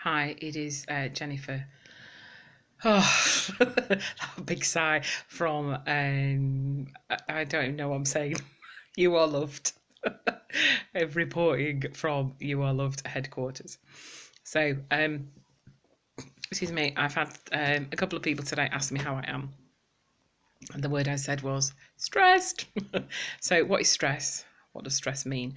Hi, it is Jennifer. Oh, that big sigh from I don't even know what I'm saying. You are loved. Reporting from You Are Loved headquarters. So, excuse me, I've had a couple of people today ask me how I am, and the word I said was stressed. So, what is stress? What does stress mean?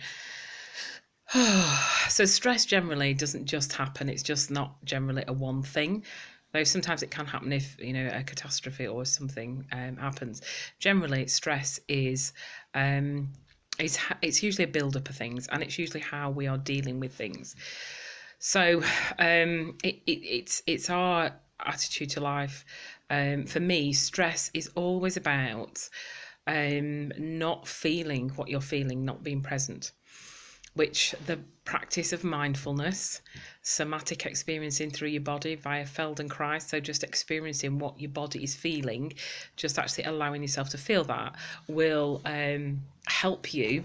So stress generally doesn't just happen. It's just not generally a one thing. Though sometimes it can happen if a catastrophe or something happens. Generally, stress is it's usually a build up of things, and it's usually how we are dealing with things. So it's our attitude to life. For me, stress is always about not feeling what you're feeling, not being present, which the practice of mindfulness, somatic experiencing through your body via Feldenkrais, so just experiencing what your body is feeling, just actually allowing yourself to feel that will help you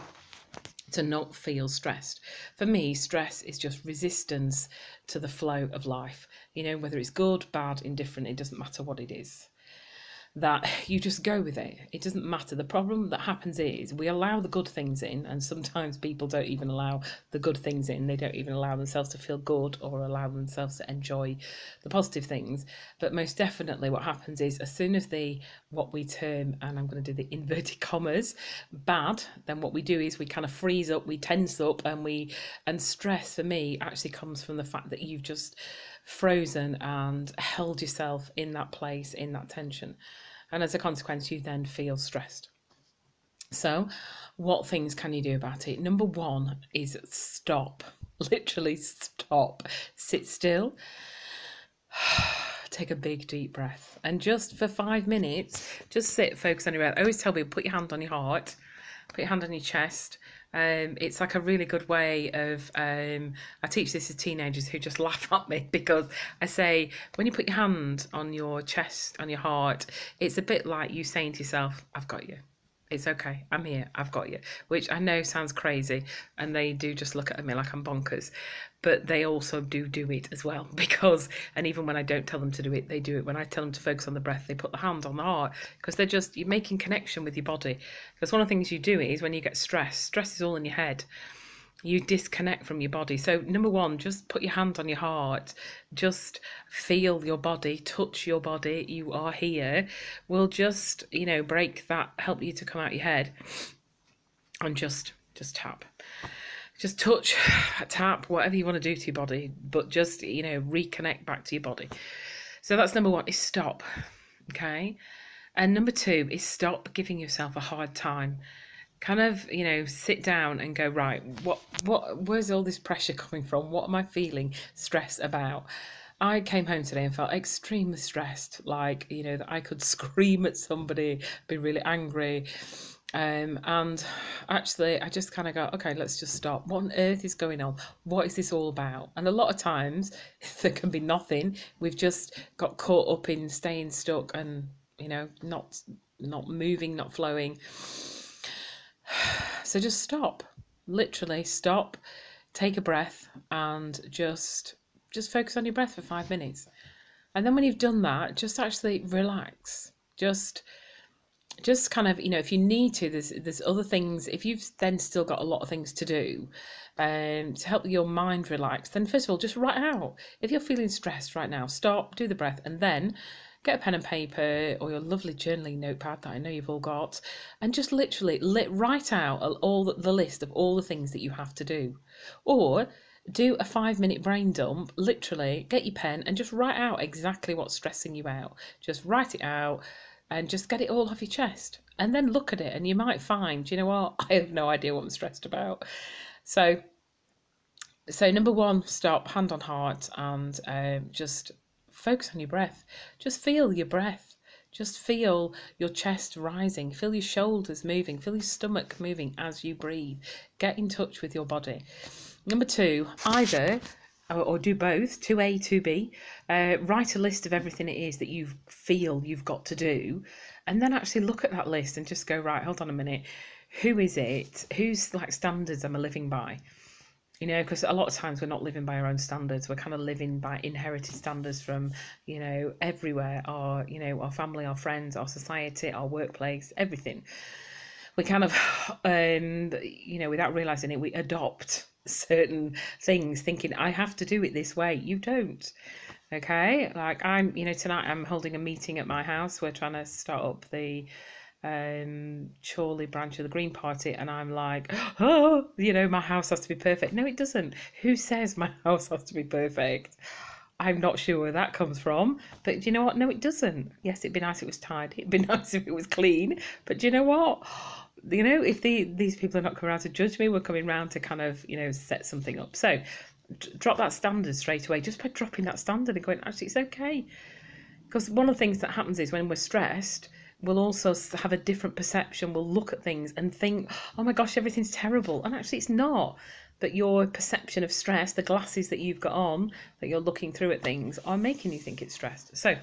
to not feel stressed. For me, stress is just resistance to the flow of life. Whether it's good, bad, indifferent, it doesn't matter what it is, that you just go with it. It doesn't matter. The problem that happens is we allow the good things in, and sometimes people don't even allow the good things in. They don't even allow themselves to feel good or allow themselves to enjoy the positive things. But most definitely what happens is as soon as what we term, and I'm going to do the inverted commas, bad, then what we do is we kind of freeze up, we tense up, and stress for me actually comes from the fact that you've just frozen and held yourself in that place, in that tension. And as a consequence, you then feel stressed. So, what things can you do about it? Number one is stop. Literally stop. Sit still. Take a big deep breath. And just for 5 minutes, just sit, focus on your breath. I always tell people, put your hand on your heart, put your hand on your chest. It's like a really good way of, I teach this to teenagers who just laugh at me because I say, when you put your hand on your chest, on your heart, it's a bit like you saying to yourself, I've got you. It's okay. I'm here. I've got you. Which I know sounds crazy, and they do just look at me like I'm bonkers, but they also do it as well because, and even when I don't tell them to do it, they do it. When I tell them to focus on the breath, they put the hand on the heart because you're making connection with your body. Because one of the things you do is when you get stress is all in your head. You disconnect from your body. So number one, just put your hand on your heart, just feel your body, touch your body. You are here. We'll just break that, help you to come out your head, and just tap, just touch, tap, whatever you want to do to your body, but just reconnect back to your body. So that's number one, is stop. Okay. And number two is stop giving yourself a hard time. Kind of sit down and go, right, where's all this pressure coming from? What am I feeling stressed about? I came home today and felt extremely stressed, like that I could scream at somebody, be really angry, and actually I just kind of go, okay, let's just stop. What on earth is going on? What is this all about? And a lot of times there can be nothing. We've just got caught up in staying stuck and not moving, not flowing. So just stop, literally stop, take a breath, and just focus on your breath for 5 minutes. And then when you've done that, just actually relax. Just kind of, if you need to, there's other things. If you've then still got a lot of things to do, to help your mind relax, then first of all, just write out. If you're feeling stressed right now, stop, do the breath, and then get a pen and paper or your lovely journaling notepad that I know you've all got, and just literally write out all the list of all the things that you have to do. Or do a 5-minute brain dump, literally get your pen and just write out exactly what's stressing you out. Just write it out and just get it all off your chest. And then look at it and you might find, you know what, I have no idea what I'm stressed about. So number one, stop, hand on heart, and just focus on your breath. Just feel your breath. Just feel your chest rising. Feel your shoulders moving. Feel your stomach moving as you breathe. Get in touch with your body. Number two, either or do both, 2A, 2B, write a list of everything it is that you feel you've got to do, and then actually look at that list and just go, right, hold on a minute, who is it? Whose standards am I living by? You know, because a lot of times we're not living by our own standards. We're kind of living by inherited standards from, you know, everywhere. Our, you know, our family, our friends, our society, our workplace, everything. We kind of, you know, without realizing it, we adopt certain things, thinking I have to do it this way. You don't. Okay, like I'm, you know, tonight I'm holding a meeting at my house. We're trying to start up the Chorley branch of the Green Party, and I'm like, oh, you know, my house has to be perfect. No, it doesn't. Who says my house has to be perfect? I'm not sure where that comes from, but do you know what? No, it doesn't. Yes, it'd be nice if it was tidy. It'd be nice if it was clean, but do you know what? You know, if these people are not coming around to judge me, we're coming around to kind of, you know, set something up. So drop that standard straight away, just by dropping that standard and going, actually, it's okay. Because one of the things that happens is when we're stressed, we'll also have a different perception. We'll look at things and think, oh my gosh, everything's terrible. And actually it's not. But your perception of stress, the glasses that you've got on, that you're looking through at things, are making you think it's stressed. So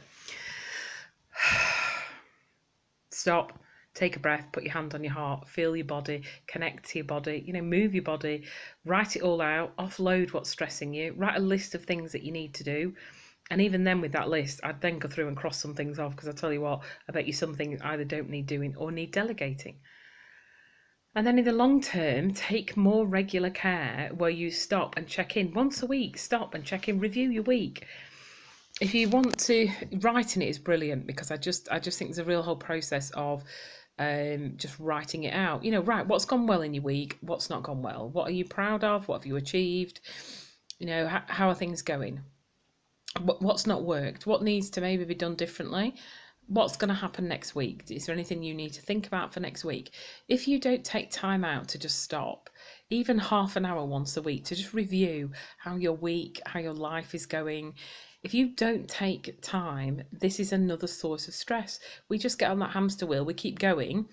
stop, take a breath, put your hand on your heart, feel your body, connect to your body, you know, move your body, write it all out, offload what's stressing you, write a list of things that you need to do. And even then with that list, I'd then go through and cross some things off, because I tell you what, I bet you some things either don't need doing or need delegating. And then in the long term, take more regular care where you stop and check in once a week. Stop and check in, review your week. If you want to, writing it is brilliant, because I just think there's a real whole process of just writing it out. You know, right, what's gone well in your week, what's not gone well, what are you proud of, what have you achieved, you know, how are things going, what's not worked, what needs to maybe be done differently, what's going to happen next week, is there anything you need to think about for next week. If you don't take time out to just stop, even half an hour once a week, to just review how your week, how your life is going, if you don't take time, this is another source of stress. We just get on that hamster wheel, we keep going,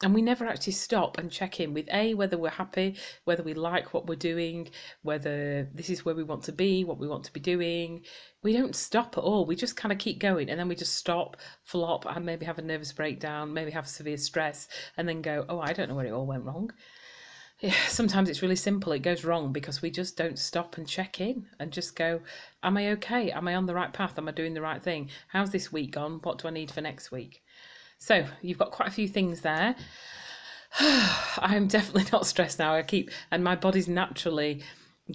and we never actually stop and check in with whether we're happy, whether we like what we're doing, whether this is where we want to be, what we want to be doing. We don't stop at all. We just kind of keep going, and then we just stop, flop, and maybe have a nervous breakdown, maybe have severe stress, and then go, oh, I don't know where it all went wrong. Yeah, sometimes it's really simple. It goes wrong because we just don't stop and check in and just go, am I okay? Am I on the right path? Am I doing the right thing? How's this week gone? What do I need for next week? So you've got quite a few things there. I'm definitely not stressed now. And my body's naturally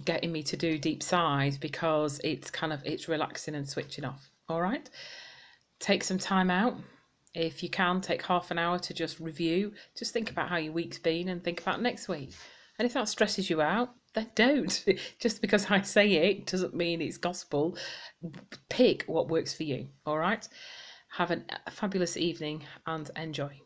getting me to do deep sighs, because it's relaxing and switching off. All right. Take some time out. If you can, take half an hour to just review, just think about how your week's been and think about next week. And if that stresses you out, then don't. Just because I say it doesn't mean it's gospel. Pick what works for you. All right. Have a fabulous evening and enjoy.